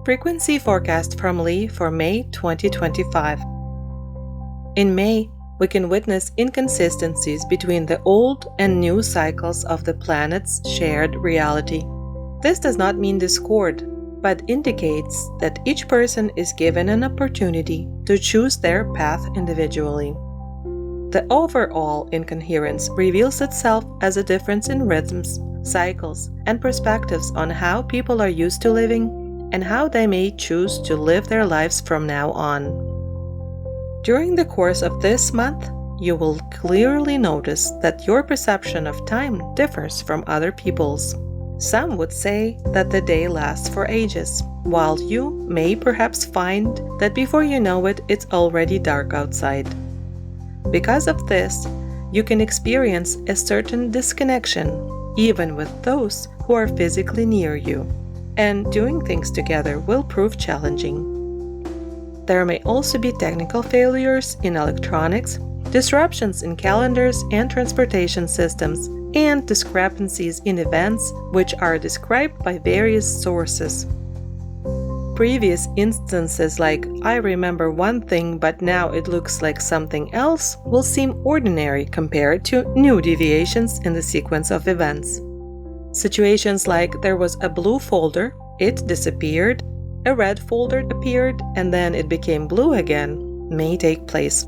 Frequency forecast from Lee for May 2025. In May, we can witness inconsistencies between the old and new cycles of the planet's shared reality. This does not mean discord, but indicates that each person is given an opportunity to choose their path individually. The overall incoherence reveals itself as a difference in rhythms, cycles, and perspectives on how people are used to living and how they may choose to live their lives from now on. During the course of this month, you will clearly notice that your perception of time differs from other people's. Some would say that the day lasts for ages, while you may perhaps find that before you know it, it's already dark outside. Because of this, you can experience a certain disconnection, even with those who are physically near you, and doing things together will prove challenging. There may also be technical failures in electronics, disruptions in calendars and transportation systems, and discrepancies in events which are described by various sources. Previous instances like "I remember one thing but now it looks like something else" will seem ordinary compared to new deviations in the sequence of events. Situations like there was a blue folder, it disappeared, a red folder appeared, and then it became blue again may take place.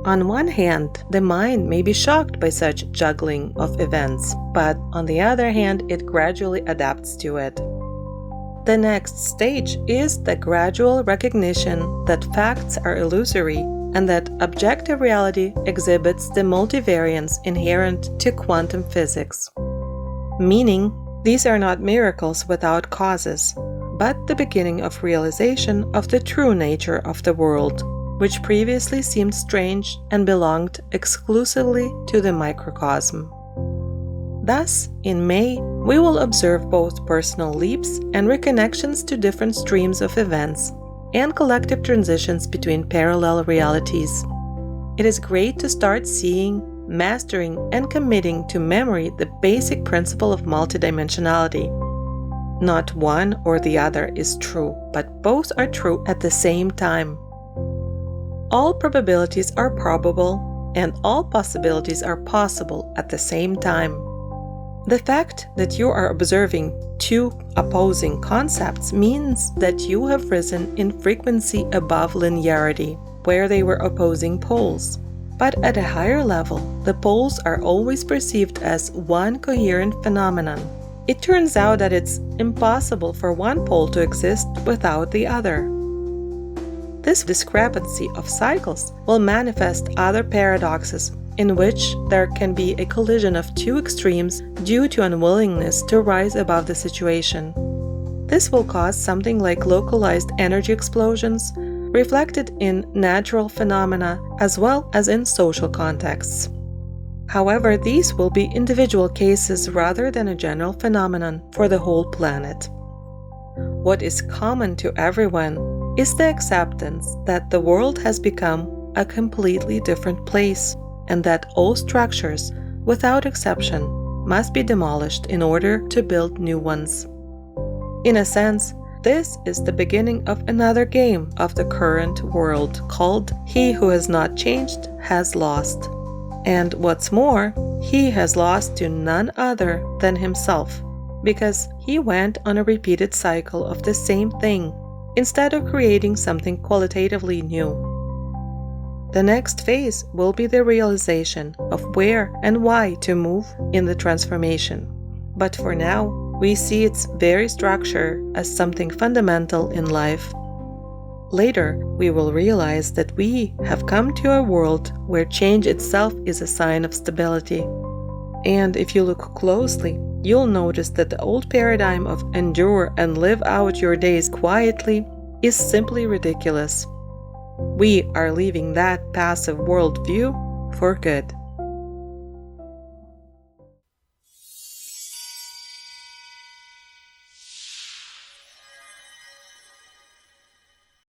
On one hand, the mind may be shocked by such juggling of events, but on the other hand, it gradually adapts to it. The next stage is the gradual recognition that facts are illusory and that objective reality exhibits the multivariance inherent to quantum physics. Meaning, these are not miracles without causes, but the beginning of realization of the true nature of the world, which previously seemed strange and belonged exclusively to the microcosm. Thus, in May, we will observe both personal leaps and reconnections to different streams of events, and collective transitions between parallel realities. It is great to start seeing, mastering, and committing to memory the basic principle of multidimensionality. Not one or the other is true, but both are true at the same time. All probabilities are probable, and all possibilities are possible at the same time. The fact that you are observing two opposing concepts means that you have risen in frequency above linearity, where they were opposing poles. But at a higher level, the poles are always perceived as one coherent phenomenon. It turns out that it's impossible for one pole to exist without the other. This discrepancy of cycles will manifest other paradoxes in which there can be a collision of two extremes due to unwillingness to rise above the situation. This will cause something like localized energy explosions, reflected in natural phenomena as well as in social contexts. However, these will be individual cases rather than a general phenomenon for the whole planet. What is common to everyone is the acceptance that the world has become a completely different place, and that all structures, without exception, must be demolished in order to build new ones. In a sense, this is the beginning of another game of the current world called "He who has not changed has lost." And what's more, he has lost to none other than himself, because he went on a repeated cycle of the same thing, instead of creating something qualitatively new. The next phase will be the realization of where and why to move in the transformation. But for now, we see its very structure as something fundamental in life. Later, we will realize that we have come to a world where change itself is a sign of stability. And if you look closely, you'll notice that the old paradigm of endure and live out your days quietly is simply ridiculous. We are leaving that passive worldview for good.